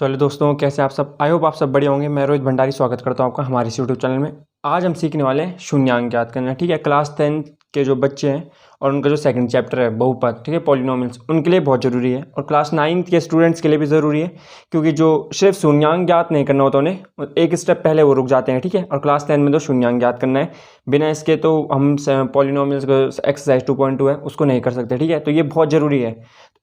तो हेलो दोस्तों, कैसे आप सब। आई होप आप सब बढ़िया होंगे। मैं रोहित भंडारी स्वागत करता हूँ आपका हमारे इस यूट्यूब चैनल में। आज हम सीखने वाले हैं शून्यांक ज्ञात करना। ठीक है, क्लास 10 के जो बच्चे हैं और उनका जो सेकंड चैप्टर है बहुपद, ठीक है, पॉलिनोमियल्स, उनके लिए बहुत ज़रूरी है और क्लास 9 के स्टूडेंट्स के लिए भी ज़रूरी है, क्योंकि जो सिर्फ शून्यांक ज्ञात नहीं करना होता उन्हें, एक स्टेप पहले वो रुक जाते हैं। ठीक है, और क्लास 10 में तो शून्यांक ज्ञात करना है, बिना इसके तो हम पॉलिनोमियल्स का एक्सरसाइज 2.2 है उसको नहीं कर सकते। ठीक है, तो ये बहुत ज़रूरी है,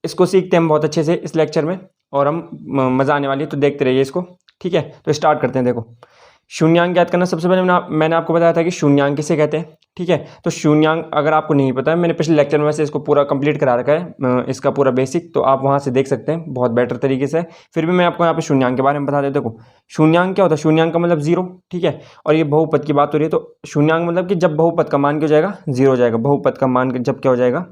इसको सीखते हैं हम बहुत अच्छे से इस लेक्चर में और हम मज़ा आने वाली है, तो देखते रहिए इसको। ठीक है, तो स्टार्ट करते हैं। देखो, शून्यांक ज्ञात करना, सबसे पहले मैंने आपको बताया था कि शून्यांक किसे कहते हैं। ठीक है, तो शून्यांक अगर आपको नहीं पता है, मैंने पिछले लेक्चर में वैसे इसको पूरा कंप्लीट करा रखा है, इसका पूरा बेसिक, तो आप वहाँ से देख सकते हैं बहुत बेटर तरीके से। फिर भी मैं आपको यहाँ पे शून्यांक के बारे में बता देता हूँ। देखो, शून्यांक क्या होता है? शून्यांक का मतलब जीरो। ठीक है, और ये बहुपद की बात हो रही है, तो शून्यांक मतलब कि जब बहुपद का मान क्या हो जाएगा? जीरो हो जाएगा। बहुपद का मान जब क्या हो जाएगा?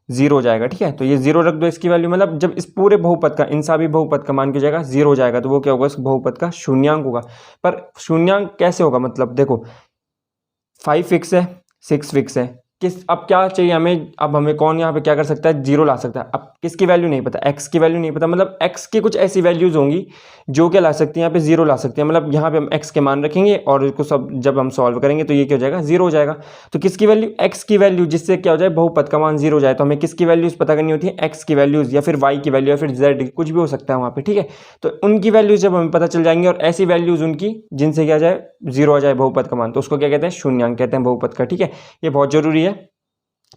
जीरो हो जाएगा। ठीक है, तो ये जीरो रख दो, इसकी वैल्यू मतलब जब इस पूरे बहुपद का, इन सभी बहुपद का मान क्या हो जाएगा? जीरो हो जाएगा, तो वो क्या होगा? इस बहुपद का शून्यांक होगा। पर शून्यांक कैसे होगा? मतलब देखो, 5 फिक्स है, 6 फिक्स है, अब क्या चाहिए हमें? अब हमें कौन यहाँ पे क्या कर सकता है? जीरो ला सकता है। अब किसकी वैल्यू नहीं पता? एक्स की वैल्यू नहीं पता, मतलब एक्स की कुछ ऐसी वैल्यूज होंगी जो क्या ला सकती हैं? यहाँ पे जीरो ला सकती है। मतलब यहाँ पे हम एक्स के मान रखेंगे और इसको सब जब हम सॉल्व करेंगे तो ये क्या हो जाएगा? जीरो हो जाएगा। तो किसकी वैल्यू? एक्स की वैल्यू, जिससे क्या हो जाए? बहुपद का मान जीरो हो जाए। तो हमें किसकी वैल्यूज पता करनी होती है? एक्स की वैल्यूज, या फिर वाई की वैल्यू, या फिर जेड, कुछ भी हो सकता है वहाँ पे। ठीक है, तो उनकी वैल्यूज जब हमें पता चल जाएंगे और ऐसी वैल्यूज उनकी जिनसे क्या जाए? जीरो आ जाए बहुपद का मान, तो उसको क्या कहते हैं? शून्यांक कहते हैं बहुपद का। ठीक है, ये बहुत जरूरी है।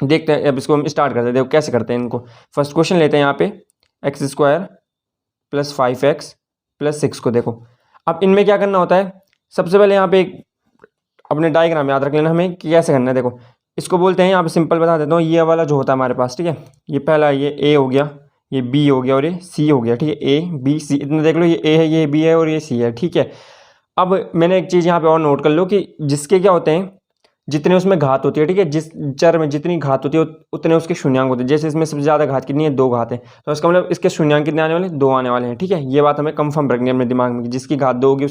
देखते हैं, अब इसको हम स्टार्ट करते हैं। देखो कैसे करते हैं इनको। फर्स्ट क्वेश्चन लेते हैं यहाँ पे, x square plus 5x plus 6 को। देखो, अब इनमें क्या करना होता है? सबसे पहले यहाँ पे एक अपने डायग्राम याद रख लेना हमें कि कैसे करना है। देखो, इसको बोलते हैं, यहाँ पे सिंपल बता देता हूँ, ये वाला जो होता है हमारे पास, ठीक है, ये पहला, ये ए हो गया, ये बी हो गया और ये सी हो गया। ठीक है, ए बी सी, इतना देख लो, ये ए है, ये बी है और ये सी है। ठीक है, अब मैंने एक चीज़ यहाँ पे और नोट कर लो कि जिसके क्या होते हैं, जितने उसमें घात होती है, ठीक है, जिस चर में जितनी घात होती है उतने उसके शून्यांक होते हैं। जैसे इसमें सबसे ज़्यादा घात कितनी है? 2 घात है, तो इसका मतलब इसके शून्यांक कितने आने वाले हैं? 2 आने वाले हैं। ठीक है, ये बात हमें कंफर्म रखनी है अपने दिमाग में कि जिसकी घात 2 होगी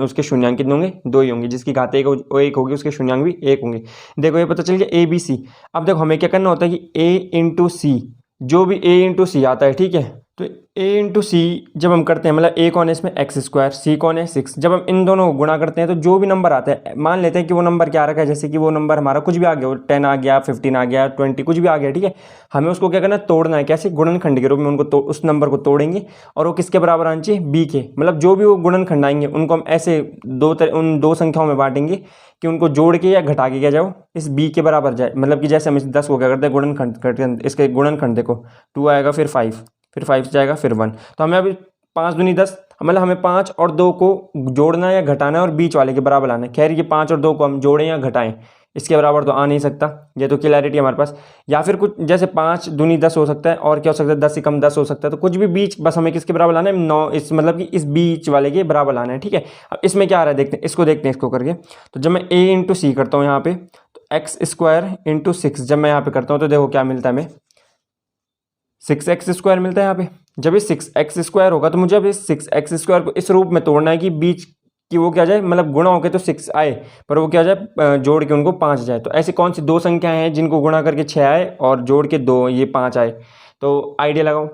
उसके शून्यांक कितने होंगे? 2 ही होंगे। जिसकी घात 1 होगी उसके शून्यांक भी 1 होंगे। देखो, ये पता चल गया ए बी सी। अब देखो, हमें क्या करना होता है कि ए इंटू सी, जो भी ए इंटू सी आता है, ठीक है, तो ए इंटू सी जब हम करते हैं, मतलब ए कौन है इसमें? एक्स स्क्वायर, सी कौन है? 6। जब हम इन दोनों को गुणा करते हैं तो जो भी नंबर आता है, मान लेते हैं कि वो नंबर क्या रखा है, जैसे कि वो नंबर हमारा कुछ भी आ गया, 10 आ गया, 15 आ गया, 20 कुछ भी आ गया। ठीक है, हमें उसको क्या करना है? तोड़ना है। कैसे? गुणनखंड के रूप में उनको उस नंबर को तोड़ेंगे और वो किसके बराबर आना चाहिए? बी के। मतलब जो भी वो गुणनखंड आएंगे उनको हम ऐसे उन दो संख्याओं में बांटेंगे कि उनको जोड़ के या घटा के क्या जाओ? इस बी के बराबर जाए। मतलब कि जैसे हम इस 10 को क्या करते हैं? गुणनखंड, इसके गुणनखंड देखो, 2 आएगा, फिर 5 से जाएगा, फिर 1। तो हमें अभी 5 दूनी 10, मतलब हमें 5 और 2 को जोड़ना या घटाना है और बीच वाले के बराबर लाना है। खैर, ये 5 और 2 को हम जोड़ें या घटाएं, इसके बराबर तो आ नहीं सकता। ये तो क्लैरिटी हमारे पास। या फिर कुछ जैसे 5 दूनी 10 हो सकता है, और क्या हो सकता है? 10 से कम 10 हो सकता है। तो कुछ भी बीच, बस हमें किसके बराबर लाना है? 9, इस मतलब कि इस बीच वाले के बराबर लाना है। ठीक है, अब इसमें क्या आ रहा है देखते हैं, इसको देखते हैं इसको करके। तो जब मैं ए इंटू सी करता हूँ यहाँ पे, तो एक्स स्क्वायर इंटू 6 जब मैं यहाँ पे करता हूँ तो देखो क्या मिलता है हमें? 6x² मिलता है यहाँ पे। जब ये 6x² होगा तो मुझे अब इस 6x² को इस रूप में तोड़ना है कि बीच की वो क्या जाए, मतलब गुणा होकर तो 6 आए, पर वो क्या जाए? जोड़ के उनको 5 जाए। तो ऐसी कौन सी दो संख्याएं हैं जिनको गुणा करके 6 आए और जोड़ के 2 ये 5 आए? तो आइडिया लगाओ,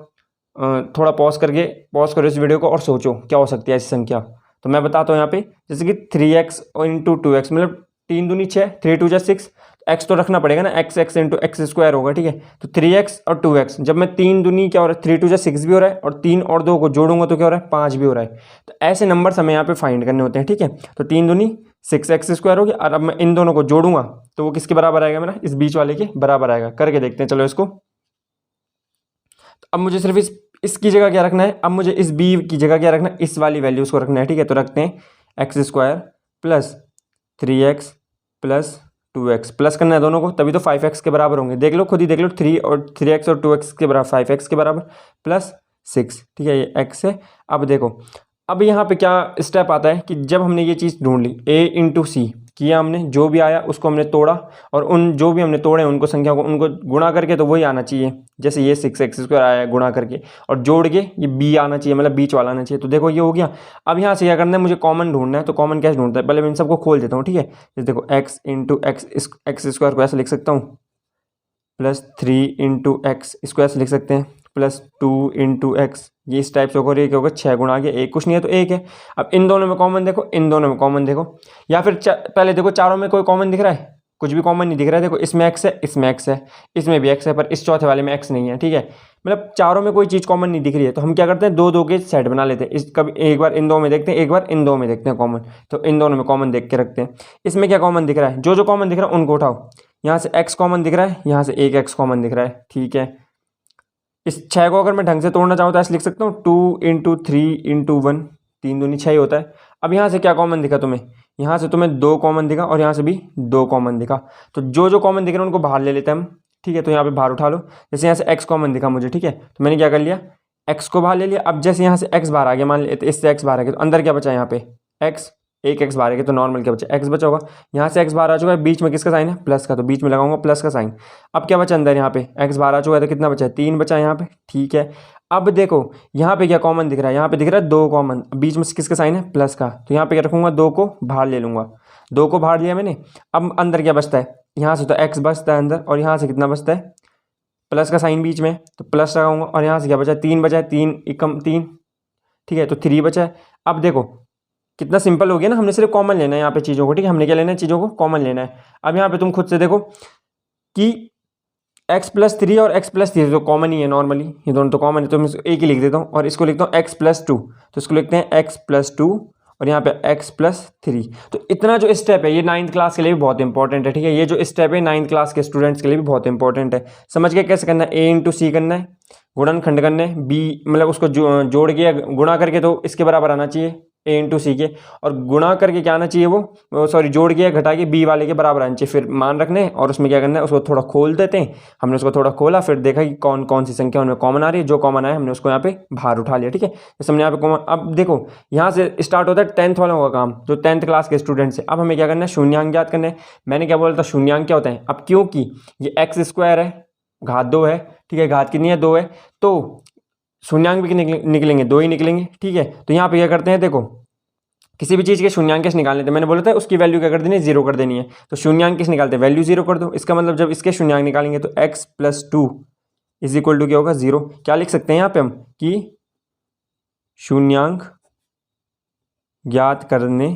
थोड़ा पॉज करो इस वीडियो को और सोचो क्या हो सकती है ऐसी संख्या। तो मैं बताता हूँ यहाँ पे, जैसे कि 3x इंटू 2x, मतलब 3 दूनी 6, 3 2 6, एक्स तो रखना पड़ेगा ना, एक्स इंटू एक्स स्क्वायर होगा। ठीक है, तो 3x और 2x, जब मैं 3 दूनी क्या हो रहा है? 3 2 6 भी हो रहा है, और 3 और 2 को जोड़ूंगा तो क्या हो रहा है? 5 भी हो रहा है। तो ऐसे नंबर हमें यहाँ पे फाइंड करने होते हैं। ठीक है, तो 3 दूनी 6x² हो गया, और अब मैं इन दोनों को जोड़ूंगा तो वो किसके बराबर आएगा? मेरा इस बीच वाले के बराबर आएगा। करके देखते हैं, चलो इसको। तो अब मुझे सिर्फ इसकी जगह क्या रखना है? अब मुझे इस बी की जगह क्या रखना है? इस वाली वैल्यूज को रखना है। ठीक है, तो रखते हैं x² plus 3x plus 2x, plus करना है दोनों को, तभी तो 5x के बराबर होंगे। देख लो, खुद ही देख लो, 3x और 2x के बराबर 5x के बराबर प्लस 6। ठीक है, ये x है। अब देखो, अब यहाँ पे क्या स्टेप आता है कि जब हमने ये चीज़ ढूंढ ली, a इंटू सी किया हमने, जो भी आया उसको हमने तोड़ा, और उन जो भी हमने तोड़े उनको संख्या को उनको गुणा करके तो वही आना चाहिए। जैसे ये 6x² आया गुणा करके, और जोड़ के ये b आना चाहिए, मतलब बीच वाला आना चाहिए। तो देखो ये हो गया। अब यहाँ से क्या करना है? मुझे कॉमन ढूंढना है। तो कॉमन कैसे ढूंढता है? पहले मैं इन सबको खोल देता हूँ। ठीक है, जैसे देखो x इंटू एक्स स्क्वायर को ऐसे लिख सकता हूँ, प्लस 3 इंटू एक्स स्क्वायर से लिख सकते हैं, प्लस 2 × x, ये इस टाइप से होगा। ये क्या होगा 6 गुणा आगे 1, कुछ नहीं है तो 1 है। अब इन दोनों में कॉमन देखो, इन दोनों में कॉमन देखो, या फिर पहले देखो चारों में कोई कॉमन दिख रहा है? कुछ भी कॉमन नहीं दिख रहा है। देखो इसमें x है, इसमें x है, इसमें भी x है, पर इस चौथे वाले में x नहीं है। ठीक है, मतलब चारों में कोई चीज़ कॉमन नहीं दिख रही है, तो हम क्या करते हैं, दो दो के सेट बना लेते हैं। इस कभी एक बार इन दो में देखते हैं, एक बार इन दो में देखते हैं कॉमन, तो इन दोनों में कॉमन देख के रखते हैं। इसमें क्या कॉमन दिख रहा है? जो जो कॉमन दिख रहा है उनको उठाओ। यहाँ से x कॉमन दिख रहा है, यहाँ से एक x कॉमन दिख रहा है। ठीक है, इस 6 को अगर मैं ढंग से तोड़ना चाहूँ तो ऐसे लिख सकता हूँ 2 × 3 × 1, 3 दूनी 6 ही होता है। अब यहाँ से क्या कॉमन दिखा तुम्हें? यहाँ से तुम्हें 2 कॉमन दिखा और यहाँ से भी 2 कॉमन दिखा। तो जो जो कॉमन दिख रहे हैं उनको बाहर ले लेते हैं हम। ठीक है, तो यहाँ पे बाहर उठा लो। जैसे यहाँ से x कॉमन दिखा मुझे, ठीक है, तो मैंने क्या कर लिया, x को बाहर ले लिया। अब जैसे यहाँ से x बाहर आ गया, मान लेते इससे x बाहर आ गया, तो अंदर क्या बचा यहाँ पे x, एक x बाहर आ गया, तो नॉर्मल क्या बचा, x बचा होगा। यहाँ से x बाहर आ चुका है, बीच में किसका साइन है, प्लस का, तो बीच में लगाऊंगा प्लस का साइन। अब क्या बचा अंदर, यहाँ पे x बाहर आ चुका है, तो कितना बचा है, 3 बचा यहाँ पे। ठीक है, अब देखो यहाँ पे क्या कॉमन दिख रहा है, यहाँ पे दिख रहा है 2 कॉमन, बीच में किसका साइन है, प्लस का, तो यहाँ पे क्या रखूंगा, 2 को बाहर ले लूंगा। 2 को बाहर लिया मैंने। अब अंदर क्या बचता है, यहाँ से तो x बचता है अंदर, और यहाँ से कितना बचता है, प्लस का साइन बीच में, तो प्लस लगाऊंगा। और यहाँ से क्या बचा है, 3 बचा है, 3 एकम 3। ठीक है, तो 3 बचा है। अब देखो कितना सिंपल हो गया ना, हमने सिर्फ कॉमन लेना है यहाँ पे चीज़ों को। ठीक है, हमने क्या लेना है, चीज़ों को कॉमन लेना है। अब यहाँ पे तुम खुद से देखो कि x+3 और x+3 तो कॉमन ही है नॉर्मली, ये दोनों तो कॉमन है, तो मैं एक ही लिख देता हूँ और इसको लिखता हूँ x+2, तो इसको लिखते हैं x+2 और यहाँ पे x+3। तो इतना जो स्टेप है ये 9th क्लास के लिए भी बहुत इंपॉर्टेंट है। ठीक है, ये जो स्टेप है 9th क्लास के स्टूडेंट्स के लिए भी बहुत इंपॉर्टेंट है। समझ के कैसे करना है, a × c करना है, गुणनखंड करना है, b मतलब उसको जोड़ के गुणा करके तो इसके बराबर आना चाहिए a × c के, और गुणा करके क्या आना चाहिए, वो सॉरी जोड़ के घटा के b वाले के बराबर आना चाहिए। फिर मान रखने और उसमें क्या करना है, उसको थोड़ा खोल देते हैं। हमने उसको थोड़ा खोला, फिर देखा कि कौन कौन सी संख्या उनमें कॉमन आ रही है, जो कॉमन आया हमने उसको यहाँ पे बाहर उठा लिया। ठीक है, जैसे हमने यहाँ पे कॉमन, अब देखो यहाँ से स्टार्ट होता है 10th वालों का काम, जो 10th क्लास के स्टूडेंट्स है। अब हमें क्या करना है, शून्यांक ज्ञात करना है। मैंने क्या बोला था, शून्यांक क्या होता है, अब क्योंकि ये x² है, घात 2 है। ठीक है, घात कितनी है, 2 है, तो शून्यांक भी निकलेंगे 2 ही निकलेंगे। ठीक है, तो यहाँ पे क्या करते हैं, देखो किसी भी चीज़ के शून्यांक कैसे निकालने थे, मैंने बोला था उसकी वैल्यू क्या कर देनी है, 0 कर देनी है। तो शून्यांक किस निकालते हैं, वैल्यू 0 कर दो। इसका मतलब जब इसके शून्यांक निकालेंगे तो x+2 = क्या होगा, 0। क्या लिख सकते हैं यहाँ पे हम कि शून्यांक ज्ञात करने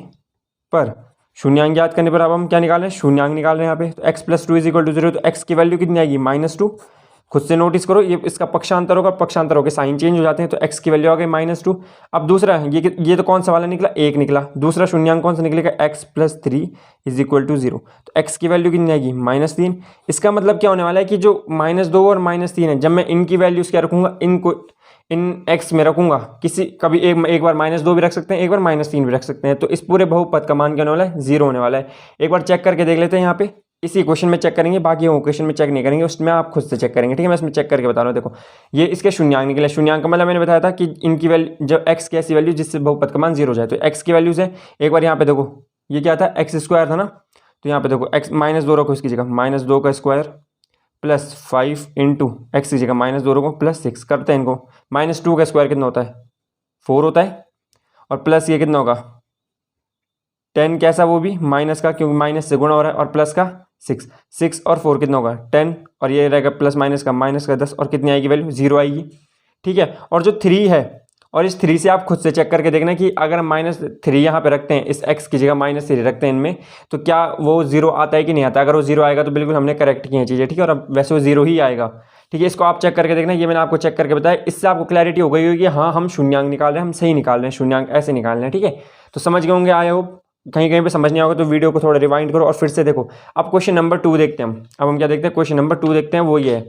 पर, शून्यांक ज्ञात करने पर अब हम क्या निकाल रहे हैं, शून्यांक निकाल रहे हैं यहाँ पे। तो x+2 = 0, तो x की वैल्यू कितनी आएगी, -2। खुद से नोटिस करो, ये इसका पक्षांतर होगा, पक्षांतर होकर साइन चेंज हो जाते हैं, तो x की वैल्यू आ गई -2। अब दूसरा ये तो कौन सा वाला निकला, 1 निकला। दूसरा शून्यांक कौन सा निकलेगा, x+3 = 0, तो x की वैल्यू कितनी आएगी, -3। इसका मतलब क्या होने वाला है कि जो -2 और -3 है, जब मैं इनकी वैल्यूज़ क्या रखूँगा, इनको इन x में रखूँगा, किसी कभी एक बार -2 भी रख सकते हैं, एक बार -3 भी रख सकते हैं, तो इस पूरे बहुपद का मान क्या होने वाला है, 0 होने वाला है। एक बार चेक करके देख लेते हैं, यहाँ पे इसी क्वेश्चन में चेक करेंगे, बाकी वो क्वेश्चन में चेक नहीं करेंगे, उसमें आप खुद से चेक करेंगे। ठीक है, मैं इसमें चेक करके बता रहा हूँ। देखो ये इसके शून्यांक निकले, शून्यांक का मतलब मैंने बताया था कि इनकी वैल्यू, जब x की ऐसी वैल्यू जिससे बहुपद का मान 0 हो जाए, तो x की वैल्यूज है। एक बार यहाँ पे देखो ये क्या था, x² था ना, तो यहाँ पे देखो x -2 रखो इसकी जगह, -2 का स्क्वायर प्लस 5 × x की जगह -2 रखो प्लस 6 करते हैं इनको। -2 का स्क्वायर कितना होता है, 4 होता है, और प्लस ये कितना होगा 10, कैसा वो भी माइनस का, क्योंकि माइनस से गुणा हो रहा है, और प्लस का 6 और 4 कितना होगा 10, और ये रहेगा प्लस माइनस का 10, और कितनी आएगी वैल्यू, 0 आएगी। ठीक है, और जो 3 है, और इस 3 से आप खुद से चेक करके देखना कि अगर -3 यहाँ पे रखते हैं, इस x की जगह -3 रखते हैं इनमें, तो क्या वो 0 आता है कि नहीं आता। अगर वो 0 आएगा तो बिल्कुल हमने करेक्ट की है चीज़ें। ठीक है, और अब वैसे वो 0 ही आएगा। ठीक है, इसको आप चेक करके देखना, ये मैंने आपको चेक करके बताया, इससे आपको क्लैरिटी हो गई होगी, हाँ हम शून्यांक निकाल रहे हैं, हम सही निकाल रहे हैं, शून्यांक ऐसे निकाल रहे हैं। ठीक है, तो समझ गए होंगे, आई होप। कहीं कहीं पे समझ नहीं आएगा तो वीडियो को थोड़ा रिवाइंड करो और फिर से देखो। अब क्वेश्चन नंबर 2 देखते हैं हम। अब हम क्या देखते हैं, क्वेश्चन नंबर 2 देखते हैं, वो ये है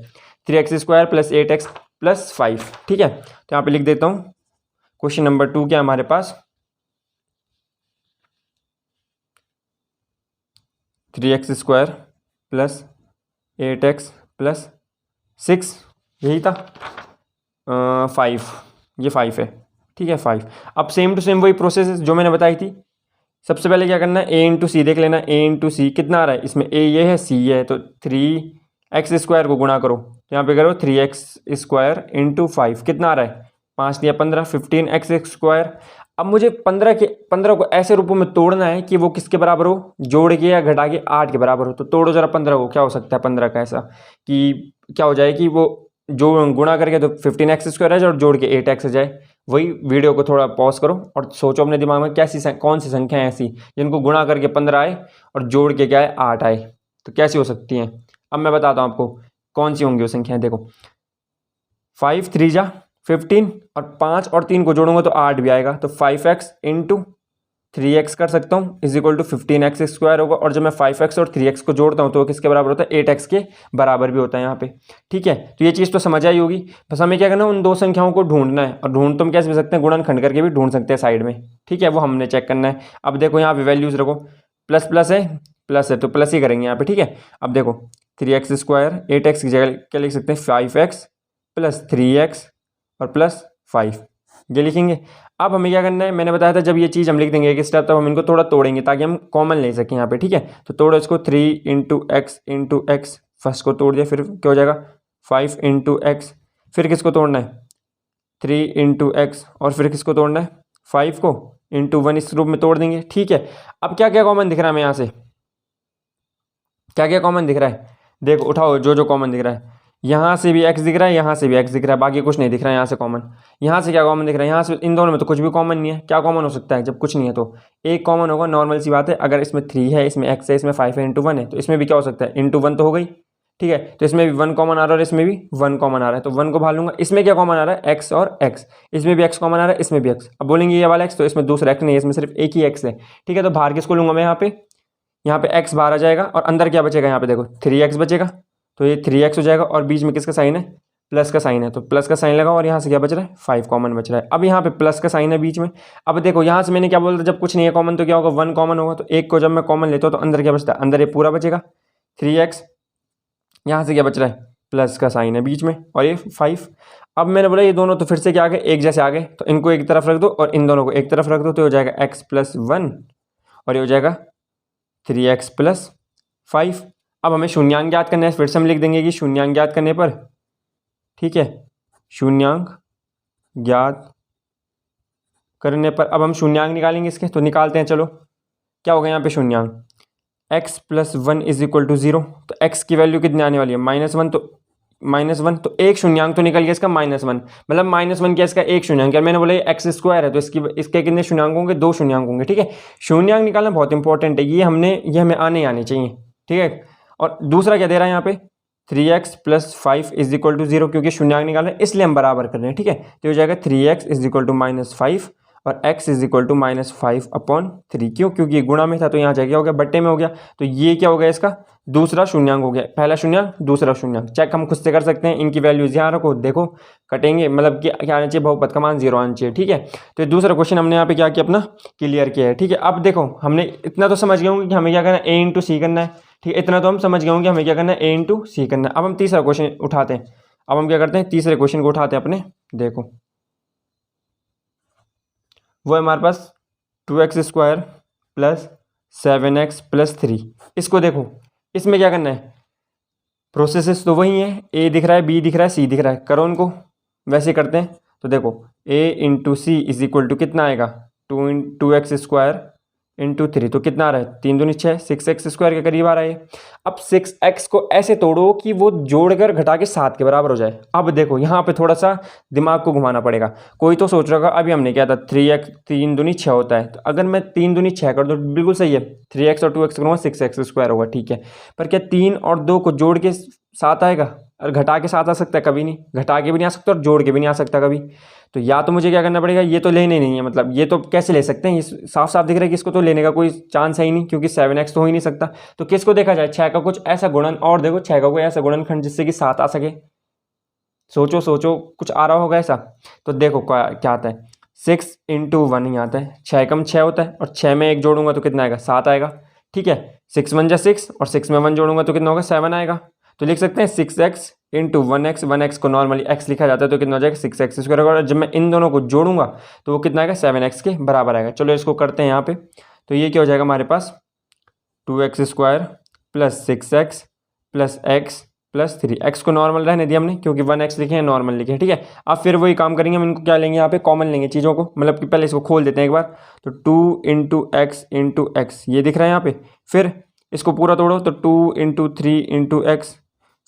3x² + 8x + 5। ठीक है, तो यहाँ पे लिख देता हूँ क्वेश्चन नंबर 2 क्या हमारे पास, 3x² + 8x + 6, यही था 5, ये 5 है। ठीक है, 5। अब सेम टू सेम वही प्रोसेस जो मैंने बताई थी। सबसे पहले क्या करना है, a × c देख लेना, a × c कितना आ रहा है, इसमें a ये है, c ये है, तो 3x² को गुणा करो, तो यहाँ पे करो 3x² × 5 कितना आ रहा है, 5 या 15, 15x²। अब मुझे 15 को ऐसे रूपों में तोड़ना है कि वो किसके बराबर हो, जोड़ के या घटा के 8 के बराबर हो। तो तोड़ो जरा 15 को, क्या हो सकता है 15 का ऐसा कि क्या हो जाए कि वो जो गुणा करके तो 15x² आ जाए और जोड़ के 8x आ जाए। वही वीडियो को थोड़ा पॉज करो और सोचो अपने दिमाग में कौन सी संख्या है ऐसी जिनको गुणा करके 15 आए और जोड़ के क्या है 8 आए, तो कैसी हो सकती हैं। अब मैं बताता हूँ आपको कौन सी होंगी वो संख्याएं। देखो 5 3 जा 15 और 5 और 3 को जोड़ूंगा तो 8 भी आएगा, तो 5x इंटू 3x कर सकता हूँ इज इक्वल टू 15x² होगा। और जब मैं 5x और 3x को जोड़ता हूँ तो वो किसके बराबर होता है 8x के बराबर भी होता है यहाँ पे। ठीक है, तो ये चीज़ तो समझ आई होगी। बस हमें क्या करना है, उन दो संख्याओं को ढूंढना है, और ढूंढ तो हम कैसे भी सकते हैं, गुणनखंड करके भी ढूंढ सकते हैं साइड में। ठीक है, वो हमने चेक करना है। अब देखो यहाँ पे वैल्यूज रखो, प्लस प्लस है तो प्लस ही करेंगे यहाँ पे। ठीक है, अब देखो 3x², 8x की जगह क्या लिख सकते हैं 5x प्लस 3x और प्लस 5, ये लिखेंगे। अब हमें क्या करना है, मैंने बताया था जब ये चीज़ हम लिख देंगे एक स्टेप तब हम इनको थोड़ा तोड़ेंगे ताकि हम कॉमन ले सकें यहाँ पे। ठीक है, तो तोड़ो इसको 3 इंटू एक्स, फर्स्ट को तोड़ दिया, फिर क्या हो जाएगा 5 इंटू एक्स, फिर किसको तोड़ना है 3 इंटू एक्स, और फिर किसको तोड़ना है 5 को इंटू 1, इस रूप में तोड़ देंगे। ठीक है, अब क्या क्या कॉमन दिख रहा है हमें यहाँ से, क्या क्या कॉमन दिख रहा है, देखो उठाओ जो जो कॉमन दिख रहा है। यहाँ से भी x दिख रहा है, यहाँ से भी x दिख रहा है, बाकी कुछ नहीं दिख रहा है यहाँ से कॉमन। यहाँ से क्या कॉमन दिख रहा है, यहाँ से इन दोनों में तो कुछ भी कॉमन नहीं है। क्या कॉमन हो सकता है जब कुछ नहीं है, तो एक कॉमन होगा, नॉर्मल सी बात है। अगर इसमें 3 है, इसमें x है, इसमें 5 है, इंटू 1 है, तो इसमें भी क्या हो सकता है इंटू 1 तो हो गई। ठीक है, तो इसमें भी 1 कॉमन आ रहा है और इसमें भी 1 कॉमन आ रहा है, तो 1 को भाग लूंगा। इसमें क्या कॉमन आ रहा है x और x, इसमें भी x कॉमन आ रहा है, इसमें भी x। अब बोलेंगे ये वाला x, तो इसमें दूसरा x नहीं है, इसमें सिर्फ एक ही x है। ठीक है, तो बाहर किसको लूंगा मैं यहाँ पे x बाहर आ जाएगा और अंदर क्या बचेगा, यहाँ पे देखो 3x बचेगा, तो ये 3x हो जाएगा और बीच में किसका साइन है प्लस का साइन है, तो प्लस का साइन लगा और यहाँ से क्या बच रहा है 5 कॉमन बच रहा है। अब यहाँ पे प्लस का साइन है बीच में। अब देखो यहाँ से मैंने क्या बोला था, जब कुछ नहीं है कॉमन तो क्या होगा 1 कॉमन होगा, तो एक को जब मैं कॉमन लेता हूँ तो अंदर क्या बचता है, अंदर ये पूरा बचेगा 3x, यहाँ से क्या बच रहा है प्लस का साइन है बीच में और ये 5। अब मैंने बोला ये दोनों तो फिर से क्या आ गए एक जैसे आ गए, तो इनको एक तरफ रख दो और इन दोनों को एक तरफ रख दो, तो हो जाएगा x प्लस 1 और ये हो जाएगा 3x प्लस 5। अब हमें शून्यांक ज्ञात करना है, फिर से हम लिख देंगे कि शून्यांक ज्ञात करने पर, ठीक है, शून्यांक ज्ञात करने पर अब हम शून्यांक निकालेंगे इसके, तो निकालते हैं। चलो क्या होगा यहाँ पे शून्यांक x plus 1 is equal to 0, तो x की वैल्यू कितनी आने वाली है -1, तो -1, तो एक शून्यांक तो निकल गया इसका -1, मतलब -1 क्या इसका एक शून्यांक, यार मैंने बोला ये x² है तो इसके कितने शून्यांक होंगे, 2 शून्यांक होंगे। ठीक है, शून्यांक निकालना बहुत इंपॉर्टेंट है, ये हमें आने आने चाहिए। ठीक है, और दूसरा क्या दे रहा है यहाँ पे 3x plus 5 is equal to 0, क्योंकि शून्यांक निकाल रहे हैं इसलिए हम बराबर कर रहे हैं। ठीक है, तो हो जाएगा 3x इज इक्वल टू -5 और x इज इक्वल टू -5/3, क्यों, क्योंकि ये गुणा में था तो यहाँ जाके हो गया बट्टे में हो गया, तो ये क्या हो गया इसका दूसरा शून्यांक हो गया, पहला शून्यांक दूसरा शून्यांक। चेक हम खुद से कर सकते हैं, इनकी वैल्यूज यहाँ रखो, देखो कटेंगे, मतलब कि क्या आना चाहिए बहुपद का मान 0 आना चाहिए। ठीक है, तो दूसरा क्वेश्चन हमने यहाँ पे क्या किया अपना क्लियर किया है। ठीक है, अब देखो हमने इतना तो समझ गए होंगे कि हमें क्या करना है a इंटू सी करना है। ठीक है, इतना तो हम समझ गए होंगे हमें क्या करना है a इंटू सी करना है। अब हम तीसरा क्वेश्चन उठाते हैं, अब हम क्या करते हैं तीसरे क्वेश्चन को उठाते हैं अपने, देखो वो है हमारे पास 2x² प्लस 7x प्लस 3। इसको देखो, इसमें क्या करना है, प्रोसेसेस तो वही है, a दिख रहा है, b दिख रहा है, c दिख रहा है, करो उनको वैसे करते हैं। तो देखो a into C is equal to कितना आएगा 2x² इंटू 3, तो कितना आ रहा है 3 दूनी 6, 6x² के करीब आ रहा है। अब 6x को ऐसे तोड़ो कि वो जोड़कर घटा के 7 के बराबर हो जाए। अब देखो यहाँ पे थोड़ा सा दिमाग को घुमाना पड़ेगा। कोई तो सोच रहा होगा अभी हमने क्या था 3 दूनी 6 होता है, तो अगर मैं 3 दूनी 6 कर दूँ बिल्कुल सही है, 3x और 2x करूँगा 6x² होगा। ठीक है, पर क्या 3 और 2 को जोड़ के 7 आएगा, और घटा के 7 आ सकता है कभी नहीं, घटा के भी नहीं आ सकता और जोड़ के भी नहीं आ सकता कभी। तो या तो मुझे क्या करना पड़ेगा, ये तो लेने नहीं है, मतलब ये तो कैसे ले सकते हैं, ये साफ साफ दिख रहा है कि इसको तो लेने का कोई चांस है ही नहीं, क्योंकि 7x तो हो ही नहीं सकता। तो किसको देखा जाए 6 का कुछ ऐसा गुणन, और देखो 6 का कोई ऐसा गुणनखंड जिससे कि 7 आ सके, सोचो सोचो कुछ आ रहा होगा ऐसा। तो देखो क्या आता है 6 इंटू 1 ही आता है, 6 कम 6 होता है और 6 में 1 जोड़ूंगा तो कितना आएगा 7 आएगा। ठीक है, 6 1 जा 6 और 6 में 1 जोड़ूंगा तो कितना होगा 7 आएगा। तो लिख सकते हैं 6x इंटू 1x को नॉर्मली x लिखा जाता है, तो कितना हो जाएगा 6x² होगा। जब मैं इन दोनों को जोड़ूंगा तो वो कितना आएगा 7x के बराबर आएगा। चलो इसको करते हैं यहाँ पे, तो ये क्या हो जाएगा हमारे पास 2x² plus 6x plus x plus 3, x को नॉर्मल रहने दिया हमने क्योंकि 1x लिखे हैं नॉर्मल लिखे हैं। ठीक है, अब फिर वही काम करेंगे, हम इनको क्या लेंगे यहाँ पे कॉमन लेंगे चीज़ों को, मतलब कि पहले इसको खोल देते हैं एक बार। तो 2 इंटू एक्स ये दिख रहा है यहाँ पे, फिर इसको पूरा तोड़ो तो 2 इंटू 3 इंटू एक्स,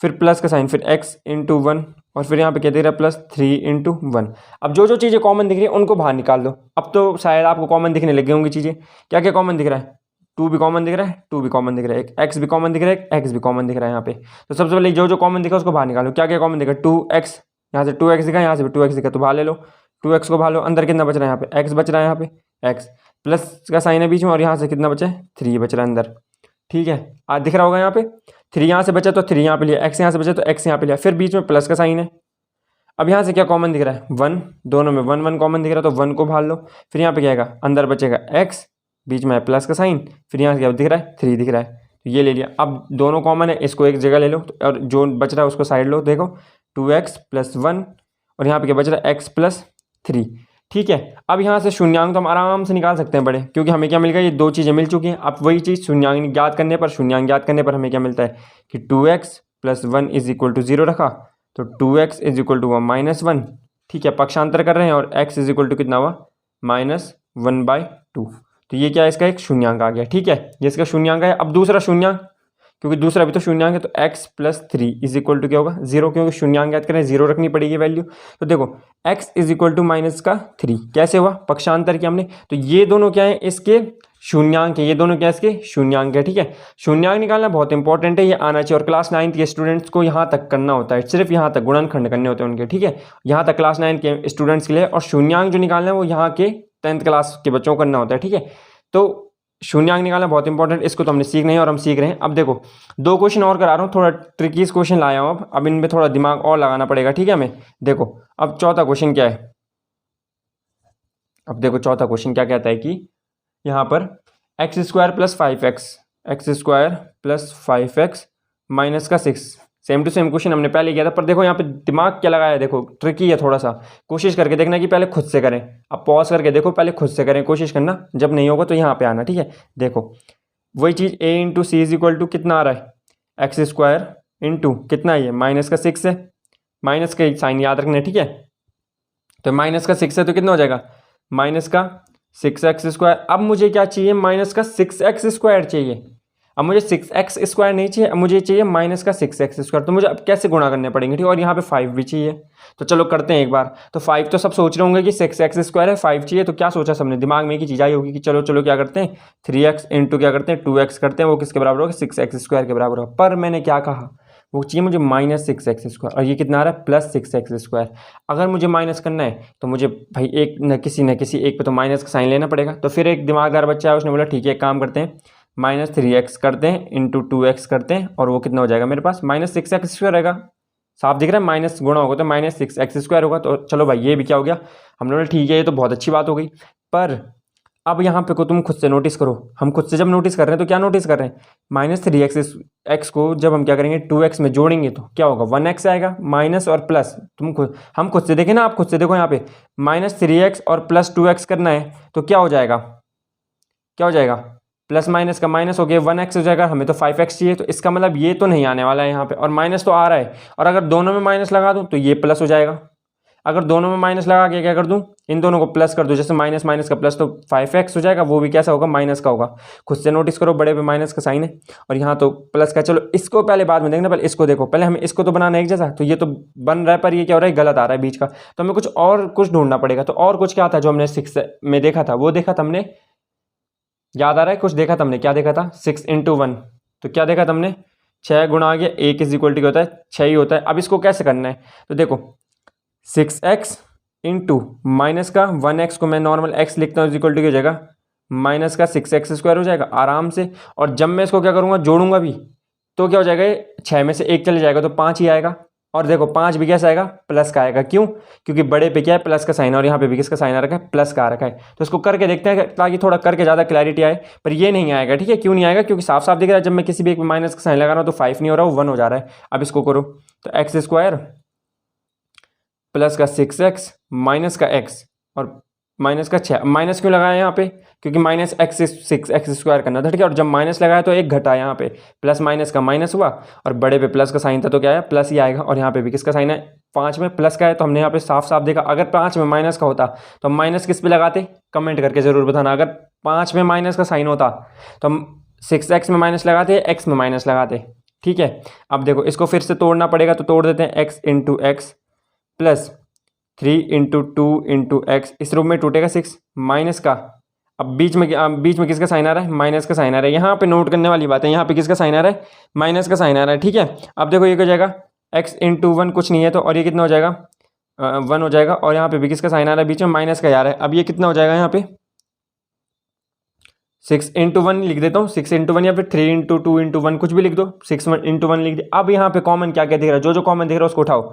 फिर प्लस का साइन, फिर x इंटू 1 और फिर यहाँ पे क्या दिख रहा है +3 × 1। अब जो जो चीज़ें कॉमन दिख रही है उनको बाहर निकाल दो। अब तो शायद आपको कॉमन दिखने लगी होंगी चीज़ें। क्या क्या कॉमन दिख रहा है? 2 भी कॉमन दिख रहा है, 2 भी कॉमन दिख रहा है, एक x भी कॉमन दिख रहा है, एक x भी कॉमन दिख रहा है यहाँ पे। तो सबसे पहले जो जो कॉमन दिखा उसको बाहर निकालो। क्या क्या कॉमन दिखा? 2x, यहाँ से 2x दिखा, यहाँ से भी 2x दिखा, तो बाहर ले लो। 2x को बाहर लो, अंदर कितना बच रहा है? यहाँ पे x बच रहा है, यहाँ पे x प्लस का साइन है बीच में, और यहाँ से कितना बचा है? 3 बच रहा है अंदर। ठीक है, आज दिख रहा होगा यहाँ पे 3 यहाँ से बचा तो 3 यहाँ पे लिया, x यहाँ से बचा तो x यहाँ पे लिया, फिर बीच में प्लस का साइन है। अब यहाँ से क्या कॉमन दिख रहा है? 1, दोनों में 1 1 कॉमन दिख रहा है, तो 1 को बाहर लो। फिर यहाँ पे क्या आएगा? अंदर बचेगा x, बीच में है प्लस का साइन, फिर यहाँ से क्या दिख रहा है? 3 दिख रहा है, तो ये ले लिया। अब दोनों कॉमन है, इसको एक जगह ले लो, और जो बच रहा है उसको साइड लो। देखो 2x + 1, और यहाँ पे क्या बच रहा है? x + 3। ठीक है, अब यहाँ से शून्यांक तो हम आराम से निकाल सकते हैं बड़े, क्योंकि हमें क्या मिल गया? ये दो चीज़ें मिल चुकी हैं। अब वही चीज़ शून्यांक ज्ञात करने पर हमें क्या मिलता है कि 2x + 1 = 0 रखा, तो 2x = -1। ठीक है, पक्षांतर कर रहे हैं, और x = कितना हुआ? -1/2। तो ये क्या है? इसका एक शून्यांक आ गया। ठीक है, ये इसका शून्यांक है। अब दूसरा शून्यांक, क्योंकि दूसरा भी तो शून्यांक है, तो x + 3 क्या होगा? 0, क्योंकि शून्यांक याद करें 0 रखनी पड़ेगी वैल्यू। तो देखो x = -3 कैसे हुआ? पक्षांतर किया हमने, तो ये दोनों क्या है? इसके शून्यांक है। ये दोनों क्या है? इसके शून्यांक है। ठीक है, शून्यांक निकालना बहुत इंपॉर्टेंट है, ये आना चाहिए, और क्लास 9th के स्टूडेंट्स को यहाँ तक करना होता है, सिर्फ यहाँ तक गुणनखंड करने होते हैं उनके। ठीक है, यहाँ तक क्लास 9 के स्टूडेंट्स के लिए, और शून्यांक जो निकालना है वो यहाँ के 10th क्लास के बच्चों को करना होता है। ठीक है, तो शून्यांक निकालना बहुत इंपॉर्टेंट, इसको तो हमने सीखना है और हम सीख रहे हैं। अब देखो 2 क्वेश्चन और करा रहा हूँ, थोड़ा ट्रिकी क्वेश्चन लाया हूँ। अब इन पे थोड़ा दिमाग और लगाना पड़ेगा। ठीक है, हमें देखो अब चौथा क्वेश्चन क्या है। अब देखो चौथा क्वेश्चन क्या कहता है कि यहाँ पर x² + 5x -6 same to same question हमने पहले किया था, पर देखो यहाँ पे दिमाग क्या लगाया है। देखो ट्रिकी है थोड़ा सा, कोशिश करके देखना कि पहले खुद से करें। अब पॉज करके देखो, पहले खुद से करें, कोशिश करना, जब नहीं होगा तो यहाँ पे आना। ठीक है, देखो वही चीज़ a × c = कितना आ रहा है? x² × कितना है? ये -6 है, माइनस का साइन याद रखना है। ठीक है, तो -6 है तो कितना हो जाएगा? -6x²। अब मुझे क्या चाहिए? -6x² चाहिए। अब मुझे 6x² नहीं चाहिए, अब मुझे चाहिए -6x²। तो मुझे अब कैसे गुणा करने पड़ेंगे? ठीक है, और यहाँ पे 5 भी चाहिए, तो चलो करते हैं एक बार। तो 5 तो सब सोच रहे होंगे कि 6x² है, 5 चाहिए, तो क्या सोचा सबने? दिमाग में एक ही चीज़ आई होगी कि चलो चलो क्या करते हैं, 3x × क्या करते हैं, 2x करते हैं, वो किसके बराबर होगा? 6x² के बराबर होगा। पर मैंने क्या कहा? वो चाहिए मुझे -6x², और ये कितना आ रहा है? +6x²। अगर मुझे माइनस करना है तो मुझे भाई एक न किसी एक पे तो माइनस का साइन लेना पड़ेगा। तो फिर एक दिमागदार बच्चा है, उसने बोला ठीक है एक काम करते हैं, -3x करते हैं × 2x करते हैं, और वो कितना हो जाएगा मेरे पास? -6x² रहेगा। साफ दिख रहा है, माइनस गुणा होगा तो -6x² होगा। तो चलो भाई ये भी क्या हो गया? हमने बोला ठीक है, ये तो बहुत अच्छी बात हो गई। पर अब यहाँ पे को तुम खुद से नोटिस करो, हम खुद से जब नोटिस कर रहे हैं तो क्या नोटिस कर रहे हैं? -3x को जब हम क्या करेंगे 2x में जोड़ेंगे तो क्या होगा? 1x आएगा, माइनस और प्लस। हम खुद से देखें ना, आप खुद से देखो यहाँ पे -3x और +2x करना है तो क्या हो जाएगा? क्या हो जाएगा? प्लस माइनस का माइनस हो गया, 1x हो जाएगा। हमें तो 5x चाहिए, तो इसका मतलब ये तो नहीं आने वाला है यहाँ पे, और माइनस तो आ रहा है। और अगर दोनों में माइनस लगा दूँ तो ये प्लस हो जाएगा। अगर दोनों में माइनस लगा के क्या कर दूं? इन दोनों को प्लस कर दूं, जैसे माइनस माइनस का प्लस, तो 5x हो जाएगा, वो भी कैसा होगा? माइनस का होगा। खुद से नोटिस करो, बड़े पे माइनस का साइन है और यहाँ तो प्लस का। चलो इसको पहले बाद में देखना, पहले इसको देखो। पहले हमें इसको तो बनाना है एक जैसा, तो ये तो बन रहा है, पर ये क्या हो रहा है? गलत आ रहा है बीच का। तो हमें कुछ ढूंढना पड़ेगा। तो और कुछ क्या था जो हमने 6 में देखा था? वो देखा था हमने, याद आ रहा है? कुछ देखा था हमने, क्या देखा था? 6 × 1। तो क्या देखा था हमने? 6 गुणा आ गया, 1 = होता है 6 ही होता है। अब इसको कैसे करना है? तो देखो 6x × माइनस का 1x को मैं नॉर्मल x लिखता हूँ, इक्वल टू की जगह माइनस का 6x² हो जाएगा आराम से। और जब मैं इसको क्या करूँगा? जोड़ूंगा भी, तो क्या हो जाएगा? 6 में से 1 चले जाएगा तो 5 ही आएगा। और देखो 5 भी कैसा आएगा? प्लस का आएगा। क्यों? क्योंकि बड़े पे क्या है? प्लस का साइन, और यहाँ पे भी किसका साइन आ रखा है? प्लस का आ रखा है। तो इसको करके देखते हैं ताकि थोड़ा करके ज़्यादा क्लैरिटी आए। पर ये नहीं आएगा। ठीक है, क्यों नहीं आएगा? क्योंकि साफ साफ दिख रहा है, जब मैं किसी भी एक माइनस का साइन लगा रहा हूँ तो 5 नहीं हो रहा, वो 1 हो जा रहा है। अब इसको करो तो x² प्लस का 6x माइनस का x और माइनस का 6। माइनस क्यों लगाया यहाँ पे? क्योंकि -6x² करना था। ठीक है, और जब माइनस लगाया तो एक घटा यहाँ पे, प्लस माइनस का माइनस हुआ, और बड़े पे प्लस का साइन था तो क्या है? प्लस ही आएगा। और यहाँ पे भी किसका साइन है? 5 में प्लस का है, तो हमने यहाँ पे साफ साफ देखा। अगर 5 में माइनस का होता तो हम माइनस किस पे लगाते? कमेंट करके जरूर बताना। अगर 5 में माइनस का साइन होता तो हम 6x में माइनस लगाते, x में माइनस लगाते। ठीक है। अब देखो इसको फिर से तोड़ना पड़ेगा, तो तोड़ देते हैं x into x plus 3 into 2 into x, इस रूप में टूटेगा 6 माइनस का, अब बीच में किसका साइन आ रहा है, माइनस का साइन आ रहा है। यहाँ पे नोट करने वाली बात है, यहाँ पे किसका साइन आ रहा है, माइनस का साइन आ रहा है, ठीक है। अब देखो ये क्या हो जाएगा, एक्स इंटू 1 कुछ नहीं है तो, और ये कितना हो जाएगा 1 हो जाएगा, और यहाँ पे भी किसका साइन आ रहा है, बीच में माइनस का आ रहा है। अब ये कितना हो जाएगा यहाँ पे 6 इंटू 1 लिख देता हूँ, 6 इंटू 1 या फिर 3 इंटू 2 इंटू 1 कुछ भी लिख दो, 6 इंटू 1 लिख दिया। अब यहाँ पे कॉमन क्या क्या दिख रहा है, जो कॉमन दिख रहा है उसको उठाओ।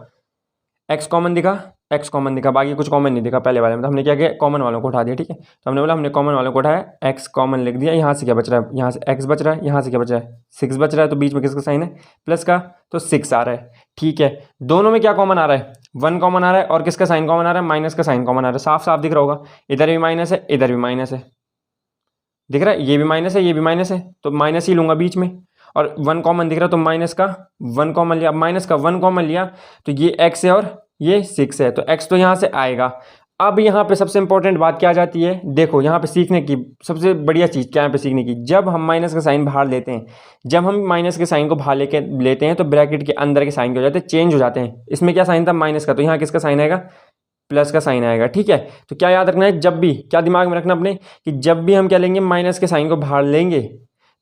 एक्स कॉमन दिखा, एक्स कॉमन दिखा, बाकी कुछ कॉमन नहीं दिखा पहले वाले में, तो हमने क्या किया, कॉमन वालों को उठा दिया, ठीक है। तो हमने बोला हमने कॉमन वालों को उठाया, एक्स कॉमन लिख दिया। यहाँ से क्या बच रहा है, यहाँ से एक्स बच रहा है, यहाँ से क्या बच रहा है 6 बच रहा है, तो बीच में किसका साइन है, प्लस का, तो 6 आ रहा है, ठीक है। दोनों में क्या कॉमन आ रहा है, 1 कॉमन आ रहा है, और किसका साइन कॉमन आ रहा है, माइनस का साइन कॉमन आ रहा है। साफ साफ दिख रहा होगा, इधर भी माइनस है, इधर भी माइनस है, दिख रहा है, ये भी माइनस है, ये भी माइनस है, तो माइनस ही लूंगा बीच में, और 1 कॉमन दिख रहा है तो माइनस का 1 कॉमन लिया, माइनस का 1 कॉमन लिया, तो ये एक्स है और ये 6 है, तो एक्स तो यहाँ से आएगा। अब यहाँ पे सबसे इंपॉर्टेंट बात क्या आ जाती है, देखो यहाँ पे सीखने की सबसे बढ़िया चीज़ क्या है यहाँ पे सीखने की, जब हम माइनस का साइन बाहर लेते हैं, जब हम माइनस के साइन को बाहर लेते हैं तो ब्रैकेट के अंदर के साइन क्या हो जाते हैं, चेंज हो जाते हैं। इसमें क्या साइन था, माइनस का, तो यहाँ किसका साइन आएगा, प्लस का साइन आएगा, ठीक है। तो क्या याद रखना है, जब भी क्या दिमाग में रखना अपने, कि जब भी हम क्या लेंगे, माइनस के साइन को बाहर लेंगे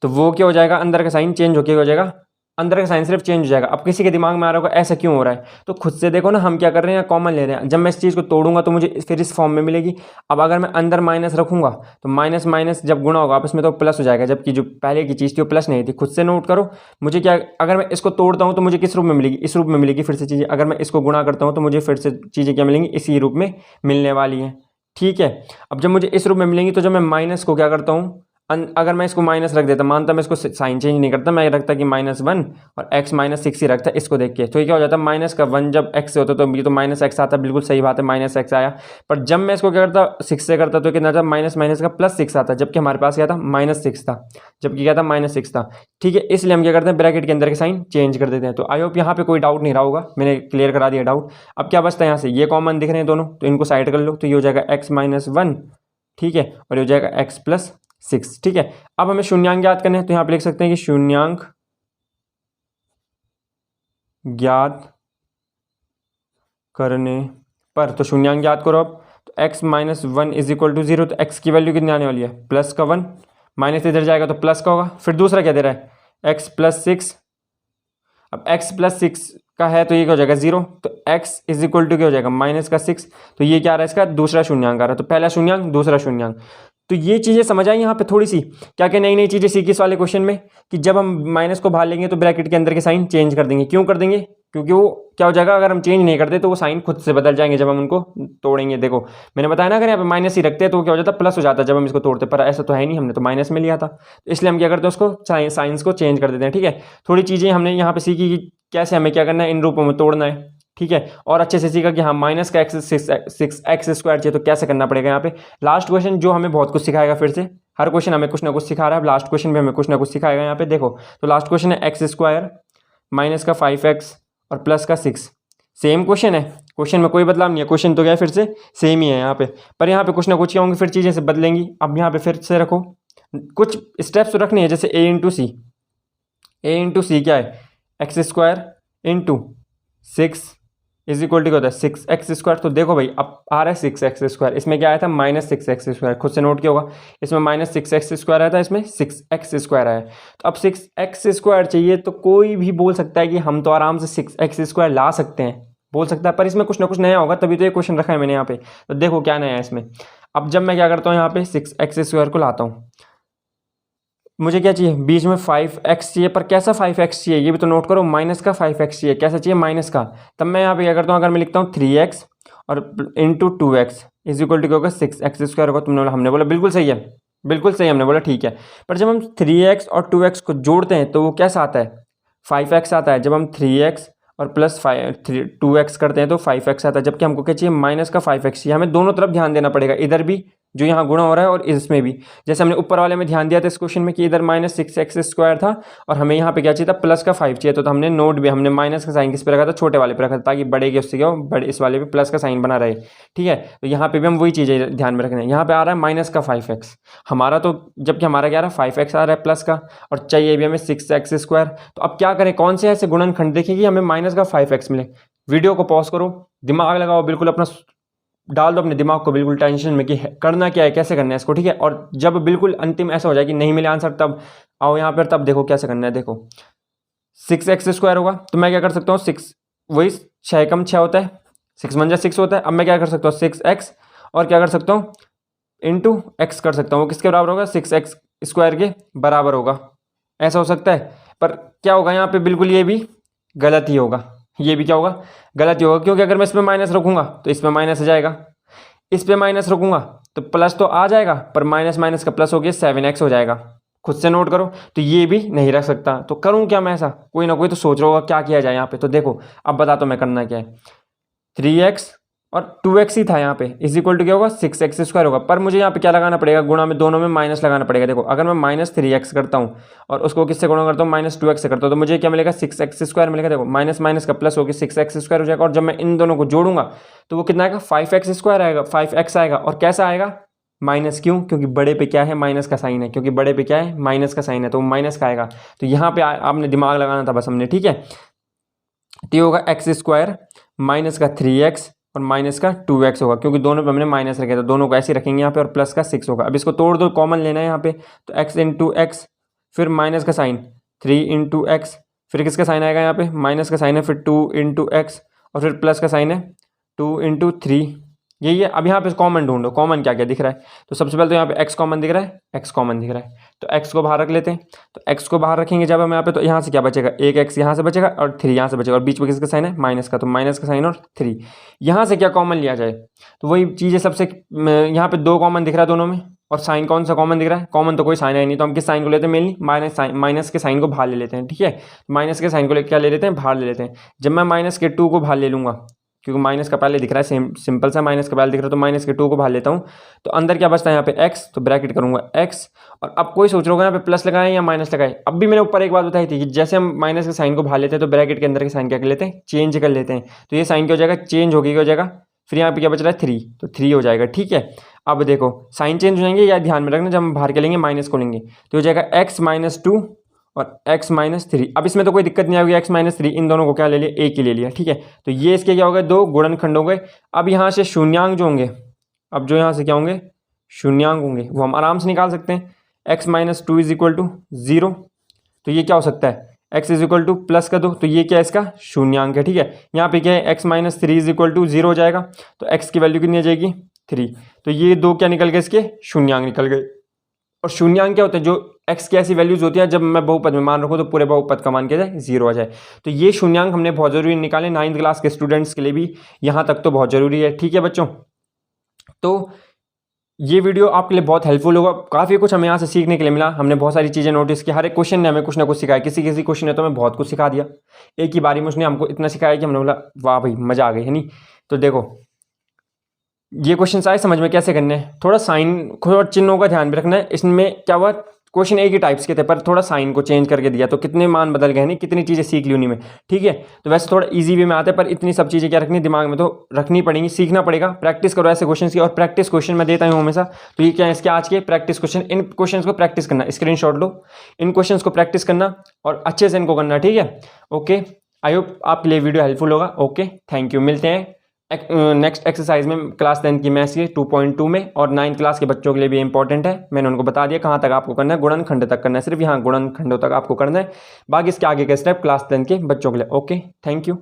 तो वो क्या हो जाएगा, अंदर का साइन चेंज होकर हो जाएगा, अंदर का साइन सिर्फ चेंज हो जाएगा। अब किसी के दिमाग में आ रहा होगा ऐसा क्यों हो रहा है, तो खुद से देखो ना, हम क्या कर रहे हैं, कॉमन ले रहे हैं। जब मैं इस चीज़ को तोड़ूंगा तो मुझे फिर इस फॉर्म में मिलेगी। अब अगर मैं अंदर माइनस रखूंगा तो माइनस माइनस जब गुणा होगा आपस में तो प्लस हो जाएगा, जबकि जो पहले की चीज़ थी वो प्लस नहीं थी। खुद से नोट करो, मुझे क्या, अगर मैं इसको तोड़ता हूँ तो मुझे किस रूप में मिलेगी, इस रूप में मिलेगी फिर से चीज़ें। अगर मैं इसको गुणा करता हूँ तो मुझे फिर से चीज़ें क्या मिलेंगी, इसी रूप में मिलने वाली हैं, ठीक है। अब जब मुझे इस रूप में मिलेंगी तो जब मैं माइनस को क्या करता हूँ, अगर मैं इसको माइनस रख देता, मानता मैं इसको साइन चेंज नहीं करता, मैं रखता कि -1 और x -6 ही रखता इसको देख के, तो ये क्या हो जाता है, माइनस का 1 जब x से होता तो ये तो माइनस एक्स आता, बिल्कुल सही बात है, माइनस एक्स आया। पर जब मैं इसको क्या करता 6 से करता तो कितना था, माइनस माइनस का +6 आता, जबकि हमारे पास क्या था, -6 था, जबकि क्या था, -6 था, ठीक है। इसलिए हम क्या करते हैं, ब्रैकेट के अंदर के साइन चेंज कर देते हैं। तो आई होप यहाँ पे कोई डाउट नहीं रहा होगा, मैंने क्लियर करा दिया डाउट। अब क्या बचता है, यहाँ से ये कॉमन दिख रहे हैं दोनों, तो इनको साइड कर लो, तो ये हो जाएगा x -1, ठीक है, और ये हो जाएगा x +6, ठीक है। अब हमें शून्यांक ज्ञात करने हैं, तो यहाँ पे लिख सकते हैं कि शून्यांक ज्ञात करने पर, तो शून्यांक ज्ञात करो। अब तो x -1 = 0, तो x की वैल्यू कितनी आने वाली है, प्लस का 1, माइनस इधर जाएगा तो प्लस का होगा। फिर दूसरा क्या दे रहा है, x +6, अब x +6 का है तो ये क्या हो जाएगा 0, तो x = क्या हो जाएगा, -6, तो ये क्या आ रहा है, इसका दूसरा शून्यांक आ रहा है, तो पहला शून्यांक दूसरा शून्यांक। तो ये चीज़ें समझ आई यहाँ पे थोड़ी सी, क्या क्या नई नई चीज़ें सीखी इस वाले क्वेश्चन में, कि जब हम माइनस को बाहर लेंगे तो ब्रैकेट के अंदर के साइन चेंज कर देंगे। क्यों कर देंगे, क्योंकि वो क्या हो जाएगा, अगर हम चेंज नहीं करते तो वो साइन खुद से बदल जाएंगे जब हम उनको तोड़ेंगे। देखो मैंने बताया ना, अगर यहाँ पे माइनस ही रखते हैं तो क्या हो जाता, प्लस हो जाता जब हम इसको तोड़ते, पर ऐसा तो है नहीं, हमने तो माइनस में लिया था, तो इसलिए हम क्या करते हैं, उसको साइंस को चेंज कर देते हैं, ठीक है। थोड़ी चीज़ें हमने यहाँ पे सीखी कि कैसे हमें क्या करना है, इन रूपों में तोड़ना है, ठीक है। और अच्छे से सीखा कि हाँ माइनस का x स्क्वायर चाहिए तो कैसे करना पड़ेगा। यहाँ पे लास्ट क्वेश्चन जो हमें बहुत कुछ सिखाएगा, फिर से हर क्वेश्चन हमें कुछ ना कुछ सिखा रहा है, लास्ट क्वेश्चन भी हमें कुछ ना कुछ सिखाएगा। यहाँ पे देखो, तो लास्ट क्वेश्चन है x² माइनस का 5x और प्लस का 6, सेम क्वेश्चन है, क्वेश्चन में कोई बदलाव नहीं है, क्वेश्चन तो क्या है फिर से सेम ही है यहाँ पे, पर यहाँ पे कुछ ना कुछ क्या होंगे, फिर चीज़ें से बदलेंगी। अब यहाँ पे फिर से रखो, कुछ स्टेप्स रखने हैं, जैसे a इंटू सी क्या है, x² इंटू 6 = क्या होता है 6x²। तो देखो भाई अब आ रहा है 6x², इसमें क्या आया था, -6x², खुद से नोट किया होगा, इसमें -6x² आया था, इसमें 6x² आया। तो अब 6x² चाहिए, तो कोई भी बोल सकता है कि हम तो आराम से 6x² ला सकते हैं, बोल सकता है, पर इसमें कुछ ना कुछ नया होगा, तभी तो ये क्वेश्चन रखा है मैंने यहाँ पे। तो देखो क्या नया है इसमें। अब जब मैं क्या करता हूँ, यहाँ पे 6x² को लाता हूँ, मुझे क्या चाहिए, बीच में 5x चाहिए, पर कैसा 5x चाहिए ये भी तो नोट करो, माइनस का 5x चाहिए, कैसा चाहिए, माइनस का। तब मैं यहाँ पे क्या करता हूँ, अगर मैं लिखता हूँ 3x और इंटू 2x = क्या होगा, 6x² होगा। हमने बोला बिल्कुल सही है, बिल्कुल सही, हमने बोला ठीक है। पर जब हम 3x और 2x को जोड़ते हैं तो वो कैसा आता है, 5x आता है। जब हम 3x और प्लस 2x करते हैं तो 5x आता है, जबकि हमको क्या चाहिए, माइनस का 5x चाहिए। हमें दोनों तरफ ध्यान देना पड़ेगा, इधर भी जो यहाँ गुणा हो रहा है और इसमें भी। जैसे हमने ऊपर वाले में ध्यान दिया था इस क्वेश्चन में कि इधर -6x² था और हमें यहाँ पे क्या चाहिए था, प्लस का 5 चाहिए, तो हमने नोट भी हमने माइनस का साइन किस पे रखा था, छोटे वाले पे रखा था, ताकि बड़े के उससे क्या हो, बड़े इस वाले पे प्लस का साइन बना रहे। ठीक है, तो यहाँ पे भी हम वही चीज़ें ध्यान में रखना है। यहाँ पे आ रहा है -5x हमारा, तो जबकि हमारा क्या आ रहा है 5x आ रहा है प्लस का, और चाहिए भी हमें 6x²। तो अब क्या करें, कौन से ऐसे गुणनखंड देखें कि हमें -5x मिले। वीडियो को पॉज करो, दिमाग लगाओ, बिल्कुल अपना डाल दो अपने दिमाग को बिल्कुल टेंशन में कि करना क्या है, कैसे करना है इसको। ठीक है, और जब बिल्कुल अंतिम ऐसा हो जाए कि नहीं मिले आंसर, तब आओ यहाँ पर, तब देखो कैसे करना है। देखो 6x² होगा, तो मैं क्या कर सकता हूँ, 6 वही 6 कम 6 होता है, 6 1 6 होता है। अब मैं क्या कर सकता हूँ, 6x और क्या कर सकता हूँ, इंटू x कर सकता हूँ। वो किसके बराबर होगा, 6x² के बराबर होगा। ऐसा हो सकता है, पर क्या होगा यहाँ पे, बिल्कुल ये भी गलत ही होगा, ये भी क्या होगा, गलत ही होगा। क्योंकि अगर मैं इसमें माइनस रखूँगा तो इसमें माइनस आ जाएगा, इस पे माइनस रखूँगा तो प्लस तो आ जाएगा, पर माइनस माइनस का प्लस हो गया 7x हो जाएगा। खुद से नोट करो, तो ये भी नहीं रख सकता। तो करूँ क्या मैं ऐसा, कोई ना कोई तो सोच रहा होगा क्या किया जाए यहाँ पे। तो देखो अब बताता हूँ मैं करना क्या है। 3x और 2x ही था यहाँ पे, इज इक्वल टू क्या होगा, 6x² होगा। पर मुझे यहाँ पे क्या लगाना पड़ेगा, गुणा में दोनों में माइनस लगाना पड़ेगा। देखो अगर मैं -3x करता हूँ और उसको किससे गुणा करता हूँ, -2x से करता हूँ, तो मुझे क्या मिलेगा, 6x² मिलेगा। देखो माइनस माइनस का प्लस होकर 6x² हो जाएगा, और जब मैं इन दोनों को जोड़ूंगा तो वो कितना आएगा, 5x² आएगा, 5x आएगा। और कैसा आएगा, माइनस। क्यों, क्योंकि बड़े पे क्या है, माइनस का साइन है, क्योंकि बड़े पे क्या है, माइनस का साइन है, तो माइनस का आएगा। तो यहाँ पे आपने दिमाग लगाना था बस हमने। ठीक है, तो ये होगा x² माइनस का 3x और माइनस का 2x होगा, क्योंकि दोनों पे हमने माइनस रखे, तो दोनों को ऐसे रखेंगे यहाँ पे, और प्लस का 6 होगा। अब इसको तोड़ दो, कॉमन लेना है यहाँ पे, तो x इंटू एक्स, फिर माइनस का साइन 3 इंटू एक्स, फिर किसका साइन आएगा यहाँ पे, माइनस का साइन है, फिर 2 इंटू एक्स, और फिर प्लस का साइन है 2 इंटू 3। यही है। अब यहाँ पे कॉमन ढूंढो, कॉमन क्या क्या दिख रहा है। तो सबसे पहले तो यहाँ पे x कॉमन दिख रहा है, x कॉमन दिख रहा है, तो x को बाहर रख लेते हैं। तो x को बाहर रखेंगे जब हम यहाँ पे, तो यहाँ से क्या बचेगा, एक x यहाँ से बचेगा और 3 यहाँ से बचेगा, और बीच में किसका साइन है, माइनस का, तो माइनस का साइन और 3। यहाँ से क्या कॉमन लिया जाए, तो वही चीज़ है। सबसे यहाँ पे 2 कॉमन दिख रहा है दोनों में, और साइन कौन सा कॉमन दिख रहा है, कॉमन तो कोई साइन है नहीं, तो हम किस साइन को लेते हैं, मेनली माइनस के साइन को बाहर ले लेते हैं। ठीक है, माइनस के साइन को क्या ले लेते हैं, बाहर ले लेते हैं। जब मैं -2 को बाहर ले लूँगा, क्योंकि माइनस का पहले दिख रहा है, सिंपल सा माइनस का पहले दिख रहा है, तो -2 को बाहर लेता हूँ, तो अंदर क्या बचता है यहाँ पे x, तो ब्रैकेट करूँगा x। और अब कोई सोच रहा होगा यहाँ पे प्लस लगाएं या माइनस लगाएं। अब भी मैंने ऊपर एक बात बताई थी कि जैसे हम माइनस के साइन को बाहर लेते हैं तो ब्रैकेट के अंदर के साइन क्या कर लेते हैं, चेंज कर लेते हैं। तो ये साइन क्या हो जाएगा, चेंज हो गई, हो जाएगा। फिर यहाँ पे क्या बच रहा है, 3, तो 3 हो जाएगा। ठीक है, अब देखो साइन चेंज हो जाएंगे, या ध्यान में रखना जब हम बाहर के लेंगे माइनस को लेंगे, तो हो जाएगा x -2 और x -3। अब इसमें तो कोई दिक्कत नहीं आएगी, x -3 इन दोनों को क्या ले लिया, एक ही ले लिया। ठीक है, तो ये इसके क्या हो गए, 2 गुणनखंड हो गए। अब यहाँ से शून्यांक जो होंगे, अब जो यहाँ से क्या होंगे, शून्यांक होंगे, वो हम आराम से निकाल सकते हैं। x -2 इज इक्वल टू 0, तो ये क्या हो सकता है, x is equal two plus का 2, तो ये क्या है, इसका शून्यांक है। ठीक है, यहाँ पे क्या है, x -3 इज इक्वल टू 0 हो जाएगा, तो x की वैल्यू कितनी आ जाएगी, 3। तो ये 2 क्या निकल गए, इसके शून्यांक निकल गए। और शून्यांक क्या होता है, जो x की ऐसी वैल्यूज होती है जब मैं बहुपद में मान रखूँ तो पूरे बहुपद का मान किया जाए 0 आ जाए। तो ये शून्यांक हमने बहुत ज़रूरी निकाले, 9th क्लास के स्टूडेंट्स के लिए भी यहाँ तक तो बहुत ज़रूरी है। ठीक है बच्चों, तो ये वीडियो आपके लिए बहुत हेल्पफुल होगा, काफ़ी कुछ हमें यहाँ से सीखने के लिए मिला। हमने बहुत सारी चीज़ें नोटिस की, हर एक क्वेश्चन ने हमें कुछ ना कुछ सिखाया, किसी किसी क्वेश्चन ने तो हमें बहुत कुछ सिखा दिया एक ही बारी में, उसने हमको इतना सिखाया कि हमने बोला वाह भाई मज़ा आ गई, है नहीं। तो देखो ये क्वेश्चन आए समझ में कैसे करने हैं, थोड़ा साइन और चिन्हों का ध्यान भी रखना है। इसमें क्या हुआ, क्वेश्चन एक ही टाइप्स के थे, पर थोड़ा साइन को चेंज करके दिया, तो कितने मान बदल गए, नहीं कितनी चीज़ें सीख ली उन्हीं में। ठीक है, तो वैसे थोड़ा इजी वे में आते हैं, पर इतनी सब चीज़ें क्या रखनी दिमाग में, तो रखनी पड़ेंगी, सीखना पड़ेगा। प्रैक्टिस करो ऐसे क्वेश्चन की, और प्रैक्टिस क्वेश्चन मैं देता हूँ हमेशा। तो ये क्या है, इसके आज के प्रैक्टिस क्वेश्चन, इन क्वेश्चन को प्रैक्टिस करना, स्क्रीनशॉट लो, इन क्वेश्चन को प्रैक्टिस करना और अच्छे से इनको करना। ठीक है, ओके, आई होप आपके लिए वीडियो हेल्पफुल होगा। ओके, थैंक यू, मिलते हैं नेक्स्ट एक्सरसाइज में, क्लास 10 की मैथ्स की 2.2 में, और 9th क्लास के बच्चों के लिए भी इंपॉर्टेंट है। मैंने उनको बता दिया कहाँ तक आपको करना है, गुणनखंड तक करना है, सिर्फ यहाँ गुणनखंडों तक आपको करना है, बाकी इसके आगे के स्टेप क्लास 10 के बच्चों के लिए। Okay, thank you.